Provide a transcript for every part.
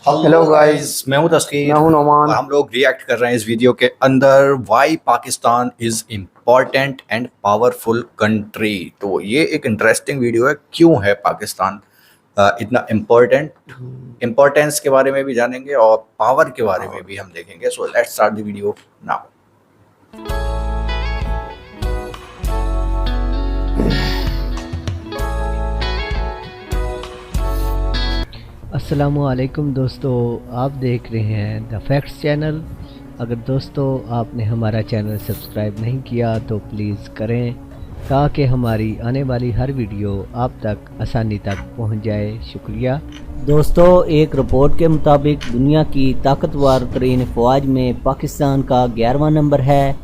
Hello guys, मैं हूं तस्कीर। मैं हूं नोमान। और हम लोग रिएक्ट कर रहे हैं इस वीडियो के अंदर why Pakistan is important and powerful country. तो ये एक इंटरेस्टिंग वीडियो है। क्यों है पाकिस्तान इतना इम्पोर्टेंट, इम्पोर्टेंस के बारे में भी जानेंगे और पावर के बारे में भी हम देखेंगे। So let's start the video now. अस्सलामुअलैकुम दोस्तों, आप देख रहे हैं द फैक्ट्स चैनल। अगर दोस्तों आपने हमारा चैनल सब्सक्राइब नहीं किया तो प्लीज़ करें ताकि हमारी आने वाली हर वीडियो आप तक आसानी तक पहुंच जाए। शुक्रिया दोस्तों। एक रिपोर्ट के मुताबिक दुनिया की ताकतवर तरीन फ़ौज में पाकिस्तान का 11वां नंबर है।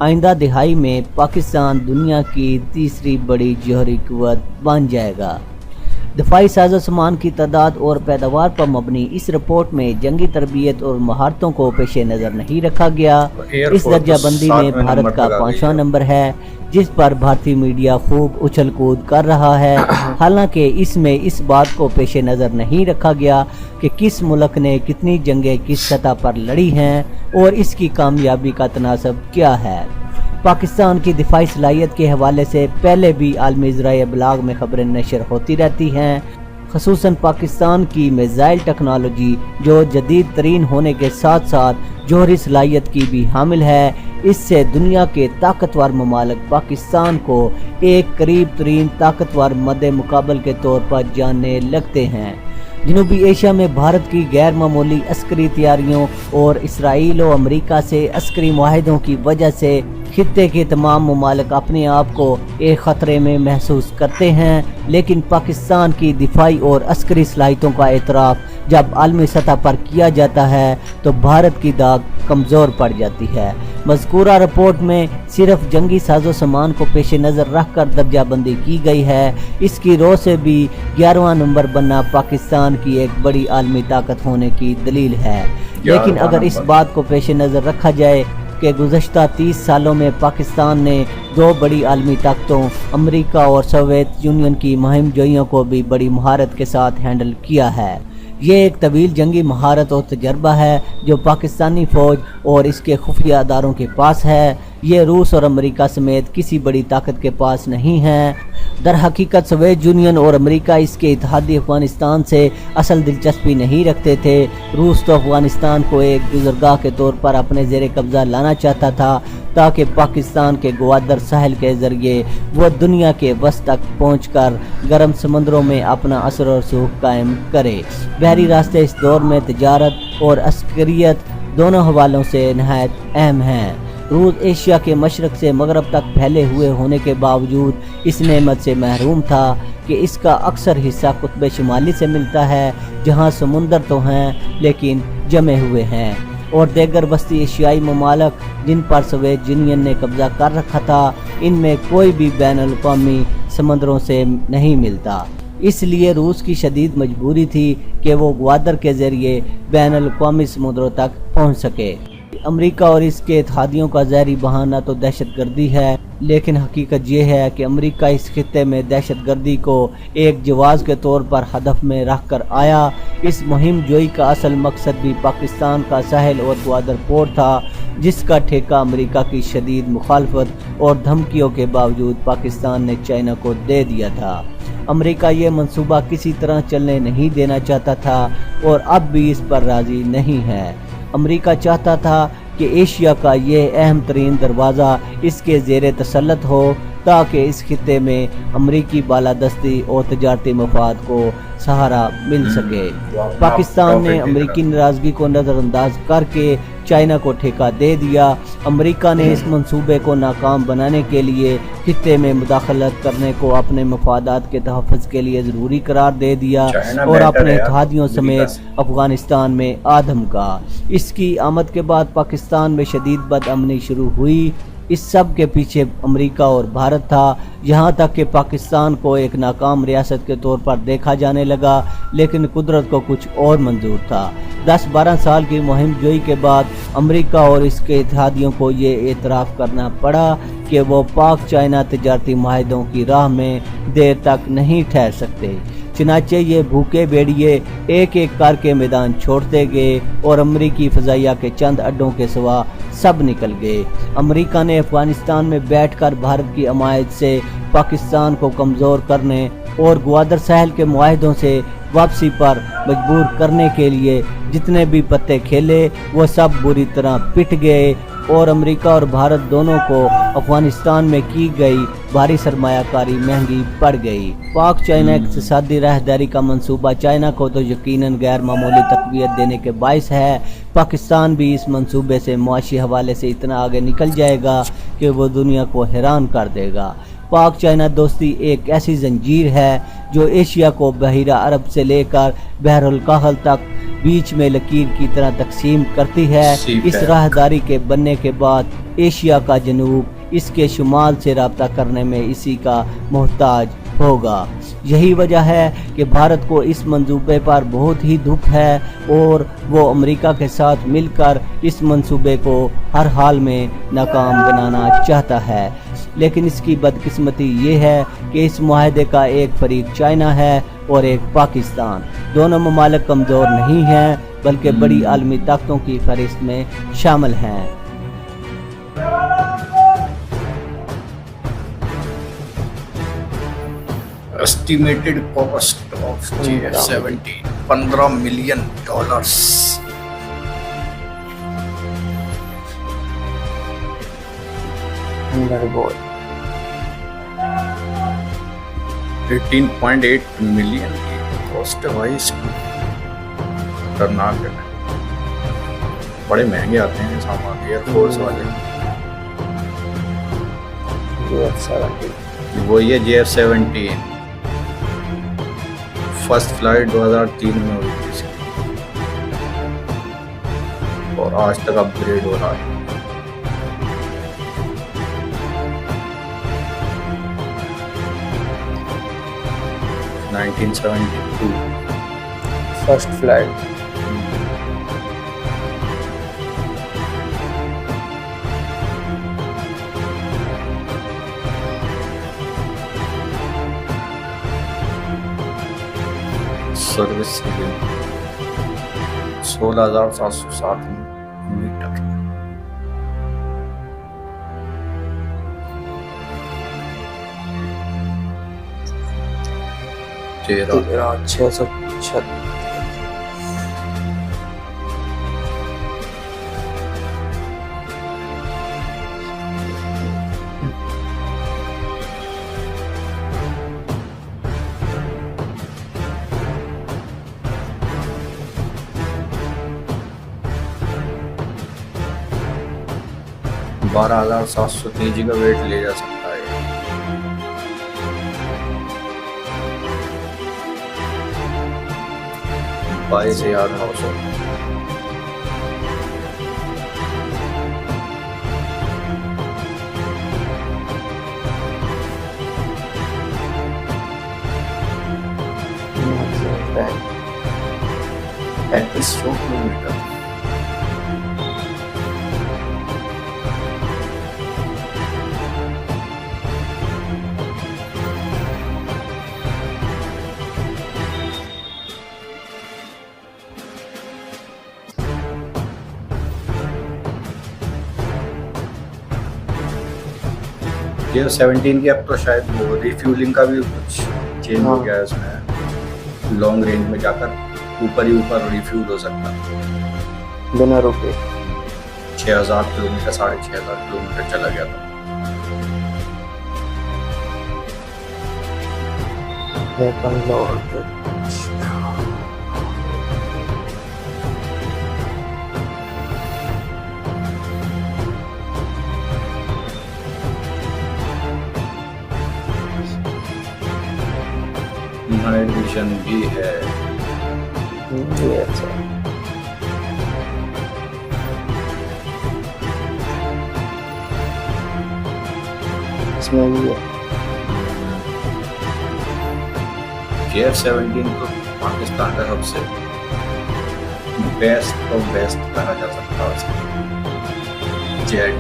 आइंदा दिहाई में पाकिस्तान दुनिया की तीसरी बड़ी जौहरी कुव्वत बन जाएगा। दफाई साजो सामान की तादाद और पैदावार पर मबनी इस रिपोर्ट में जंगी तरबियत और महारतों को पेश नज़र नहीं रखा गया। इस दर्जाबंदी में भारत का 5वां नंबर है, जिस पर भारतीय मीडिया खूब उछल कूद कर रहा है। हालांकि इसमें इस बात को पेश नज़र नहीं रखा गया कि किस मुल्क ने कितनी जंगें किस सतह पर लड़ी हैं और इसकी कामयाबी का तनासब क्या है। पाकिस्तान की दिफाई सलाहियत के हवाले से पहले भी आलमी ज़राए इब्लाग में खबरें नशर होती रहती हैं, ख़ुसूसन पाकिस्तान की मिसाइल टेक्नोलॉजी जो जदीद तरीन होने के साथ साथ जौहरी सलाहियत की भी हामिल है। इससे दुनिया के ताकतवर ममालिक पाकिस्तान को एक करीब तरीन ताकतवर मद्दे मुकाबल के तौर पर जानने लगते हैं। जनूबी एशिया में भारत की गैर मामूली अस्करी तैयारियों और इसराइल और अमरीका से अस्करी मुआहदों की वजह से खित्ते के तमाम ममालिक अपने आप को एक ख़तरे में महसूस करते हैं, लेकिन पाकिस्तान की दिफाई और अस्करी सलाहियतों का एतराफ़ जब आलमी सतह पर किया जाता है तो भारत की दाग कमज़ोर पड़ जाती है। मज़कूरा रिपोर्ट में सिर्फ जंगी साजो सामान को पेश नज़र रख कर दर्जाबंदी की गई है। इसकी रो से भी 11वां नंबर बनना पाकिस्तान की एक बड़ी आलमी ताकत होने की दलील है। लेकिन अगर इस बात को पेश नज़र रखा जाए कि गुज़श्ता 30 सालों में पाकिस्तान ने दो बड़ी आलमी ताकतों अमेरिका और सोवियत यूनियन की मुहिम जोइयों को भी बड़ी महारत के साथ हैंडल किया है। ये एक तवील जंगी महारत और तजर्बा है जो पाकिस्तानी फ़ौज और इसके खुफिया अदारों के पास है। ये रूस और अमेरिका समेत किसी बड़ी ताकत के पास नहीं है। दर हकीकत सोवियत यूनियन और अमेरिका इसके इत्तेहादी अफगानिस्तान से असल दिलचस्पी नहीं रखते थे। रूस तो अफगानिस्तान को एक गुज़रगाह के तौर पर अपने ज़ेरे कब्ज़ा लाना चाहता था ताकि पाकिस्तान के ग्वादर साहिल के ज़रिए वह दुनिया के वस्त तक पहुंचकर गर्म समंदरों में अपना असर और रसूख कायम करे। बहरी रास्ते इस दौर में तजारत और अस्करियत दोनों हवालों से नहायत अहम हैं। रूस एशिया के मशरक़ से मगरब तक फैले हुए होने के बावजूद इस नेमत से महरूम था कि इसका अक्सर हिस्सा कुतुब शुमाली से मिलता है, जहाँ समुंदर तो हैं लेकिन जमे हुए हैं, और देगर वस्ती एशियाई ममालिक जिन पर सोवियत यूनियन ने कब्ज़ा कर रखा था, इनमें कोई भी बैनुल-अक़वामी समंदरों से नहीं मिलता। इसलिए रूस की शदीद मजबूरी थी कि वो ग्वादर के ज़रिए बैनुल-अक़वामी समुद्रों तक पहुँच सके। अमेरिका और इसके इत्तेहादियों का ज़ाहरी बहाना तो दहशतगर्दी है, लेकिन हकीकत यह है कि अमेरिका इस खित्ते में दहशतगर्दी को एक जवाज़ के तौर पर हदफ में रख कर आया। इस मुहिम जोई का असल मकसद भी पाकिस्तान का साहिल और ग्वादर पोर्ट था, जिसका ठेका अमेरिका की शदीद मुखालफत और धमकियों के बावजूद पाकिस्तान ने चाइना को दे दिया था। अमेरिका ये मंसूबा किसी तरह चलने नहीं देना चाहता था और अब भी इस पर राज़ी नहीं है। अमेरिका चाहता था कि एशिया का ये अहम तरीन दरवाज़ा इसके ज़ेरे तसल्लुत हो ताकि इस खित्ते में अमरीकी बालादस्ती और तजारती मफाद को सहारा मिल सके। पाकिस्तान ने अमरीकी नाराज़गी को नज़रअंदाज करके चाइना को ठेका दे दिया। अमेरिका ने इस मंसूबे को नाकाम बनाने के लिए खित्ते में मुदाखलत करने को अपने मफादात के तहफ़्फ़ुज़ के लिए ज़रूरी करार दे दिया और अपने इत्तेहादियों समेत अफ़गानिस्तान में आदम का। इसकी आमद के बाद पाकिस्तान में शदीद बदअमनी शुरू हुई। इस सब के पीछे अमेरिका और भारत था, यहाँ तक कि पाकिस्तान को एक नाकाम रियासत के तौर पर देखा जाने लगा, लेकिन कुदरत को कुछ और मंजूर था। 10-12 साल की मुहिम जोई के बाद अमेरिका और इसके इत्तेहादियों को ये एतराफ़ करना पड़ा कि वो पाक चाइना तजारती माहिदों की राह में देर तक नहीं ठहर सकते। चनाचे ये भूखे भेड़िए एक एक करके मैदान छोड़ते गए और अमरीकी फ़ज़ाइया के चंद अड्डों के सिवा सब निकल गए। अमेरिका ने अफ़गानिस्तान में बैठकर भारत की हमायत से पाकिस्तान को कमज़ोर करने और ग्वादर साहल के मुआहदों से वापसी पर मजबूर करने के लिए जितने भी पत्ते खेले वो सब बुरी तरह पिट गए और अमेरिका और भारत दोनों को अफगानिस्तान में की गई भारी सरमायाकारी महंगी पड़ गई। पाक चाइना इक़्तिसादी राहदारी का मंसूबा चाइना को तो यकीनन गैर मामूली तक़वियत देने के बाइस है। पाकिस्तान भी इस मंसूबे से मुआशी हवाले से इतना आगे निकल जाएगा कि वो दुनिया को हैरान कर देगा। पाक चाइना दोस्ती एक ऐसी जंजीर है जो एशिया को बहिरा अरब से लेकर बहरुल काहल तक बीच में लकीर की तरह तकसीम करती है। इस राहदारी के बनने के बाद एशिया का जनूब इसके शुमाल से रब्ता करने में इसी का मोहताज होगा। यही वजह है कि भारत को इस मंसूबे पर बहुत ही दुख है और वो अमेरिका के साथ मिलकर इस मंसूबे को हर हाल में नाकाम बनाना चाहता है। लेकिन इसकी बदकिस्मती ये है कि इस मुआहदे का एक फरीक चाइना है और एक पाकिस्तान। दोनों ममालिक कमज़ोर नहीं हैं बल्कि बड़ी आलमी ताकतों की फहरिस्त में शामिल हैं। Estimated cost of JF-17 $15 million. 18.8 million की कॉस्ट है भाई इसकी। खतरनाक है, बड़े महंगे आते हैं सामान एयरफोर्स वाले। वो ये JF-17 फर्स्ट फ्लाइट 2003 में हुई थी इसकी और आज तक अपग्रेड हो रहा है। First flight. Service 16,760 metre. तेरह 636। बारह 12,700 kg का वेट ले जा सकता है। 22,900। किलोमीटर। JF-17 की अब तो शायद वो रिफ्यूलिंग का भी कुछ चेंज हो गया है उसमें। लॉन्ग रेंज में जाकर ऊपर ही ऊपर रिफ्यूल हो सकता है बिना रुके। 6,000 किलोमीटर 6,500 किलोमीटर चला गया था। नाइट विजन भी है। इसमें भी है। JF-17 तो पाकिस्तान का सबसे बेस्ट ऑफ बेस्ट कहा जा सकता है जेट।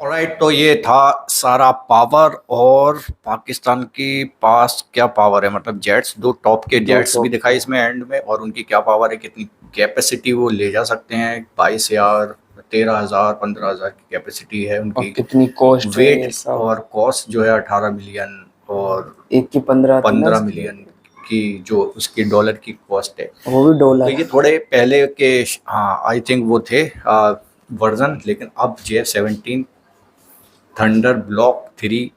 ऑलराइट, तो ये था सारा पावर। और पाकिस्तान के पास क्या पावर है, मतलब जेट्स, दो टॉप के जेट्स भी दिखाई इसमें एंड में, और उनकी क्या पावर है, कितनी कैपेसिटी वो ले जा सकते हैं। 22,000, 13,000, 15,000 की कैपेसिटी है और उनकी। कितनी कॉस्ट है ये वेट सब। और कॉस्ट जो है 18 मिलियन और एक की 15 थी ना 15 इसकी? मिलियन की जो उसकी डॉलर की कॉस्ट है। वो भी तो डॉलर। ये थोड़े पहले के, हाँ आई थिंक वो थे वर्जन, लेकिन अब JF-17 थंडर ब्लॉक 3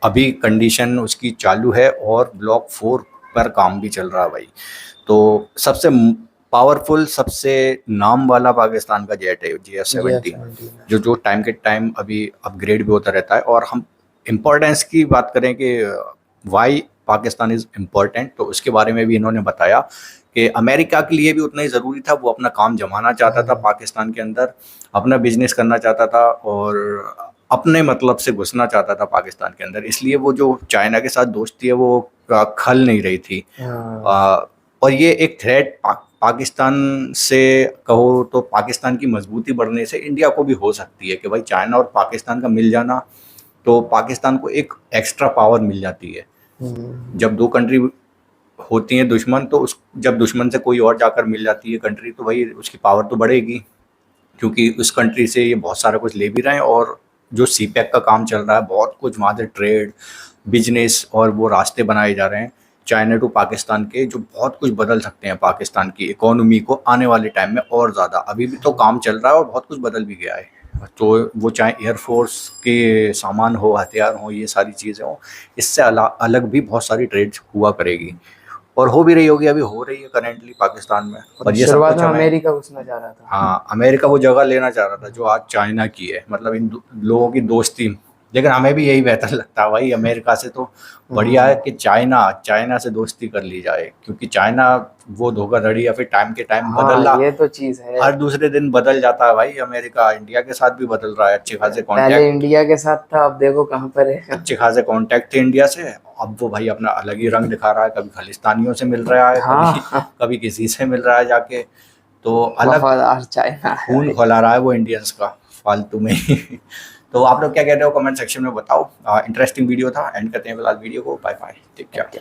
अभी कंडीशन उसकी चालू है, और ब्लॉक 4 पर काम भी चल रहा है भाई। तो सबसे पावरफुल, सबसे नाम वाला पाकिस्तान का जेट है JF-17, जो जो टाइम के टाइम अभी अपग्रेड भी होता रहता है। और हम इम्पोर्टेंस की बात करें कि वाई पाकिस्तान इज़ इम्पोर्टेंट, तो उसके बारे में भी इन्होंने बताया कि अमेरिका के लिए भी उतना ही ज़रूरी था। वो अपना काम जमाना चाहता था पाकिस्तान के अंदर, अपना बिजनेस करना चाहता था, और अपने मतलब से घुसना चाहता था पाकिस्तान के अंदर। इसलिए वो जो चाइना के साथ दोस्ती है वो खल नहीं रही थी। और ये एक थ्रेट पाकिस्तान से कहो तो पाकिस्तान की मजबूती बढ़ने से इंडिया को भी हो सकती है कि भाई चाइना और पाकिस्तान का मिल जाना, तो पाकिस्तान को एक एक्स्ट्रा पावर मिल जाती है। जब दो कंट्री होती हैं दुश्मन, तो उस जब दुश्मन से कोई और जाकर मिल जाती है कंट्री, तो भाई उसकी पावर तो बढ़ेगी, क्योंकि उस कंट्री से ये बहुत सारा कुछ ले भी रहे हैं। और जो CPEC का काम चल रहा है, बहुत कुछ वहाँ से ट्रेड, बिजनेस और वो रास्ते बनाए जा रहे हैं चाइना टू पाकिस्तान के, जो बहुत कुछ बदल सकते हैं पाकिस्तान की इकोनॉमी को आने वाले टाइम में और ज़्यादा। अभी भी तो काम चल रहा है और बहुत कुछ बदल भी गया है। तो वो चाहे एयरफोर्स के सामान हो, हथियार हो, ये सारी चीज़ें हो, इससे अलग भी बहुत सारी ट्रेड हुआ करेगी, और हो भी रही होगी, अभी हो रही है करेंटली पाकिस्तान में। और ये सब शुरुआत कुछ में हमें, अमेरिका घुसना चाह रहा था। हाँ अमेरिका वो जगह लेना चाह रहा था जो आज चाइना की है, मतलब इन लोगों की दोस्ती। लेकिन हमें भी यही बेहतर लगता है भाई, अमेरिका से तो बढ़िया है कि चाइना से दोस्ती कर ली जाए, क्योंकि चाइना वो धोखाधड़ी या फिर टाइम के टाइम बदलना, ये तो चीज है। हर दूसरे दिन बदल जाता है भाई। अमेरिका इंडिया के साथ भी बदल रहा है, अच्छे खासे पहले कॉन्टैक्ट, इंडिया के साथ था, अब देखो कहाँ पर है। अच्छे खासे कॉन्टैक्ट थे इंडिया से। अब वो भाई अपना अलग ही रंग दिखा रहा है, कभी खालिस्तानियों से मिल रहा है, कभी किसी से मिल रहा है जाके, तो अलग वफादार चाइना है। खून खौला रहा है वो इंडियंस का फालतू में ही। तो आप लोग क्या कहते हो कमेंट सेक्शन में बताओ। इंटरेस्टिंग वीडियो था, एंड करते हैं फिलहाल वीडियो को। Bye bye, take care.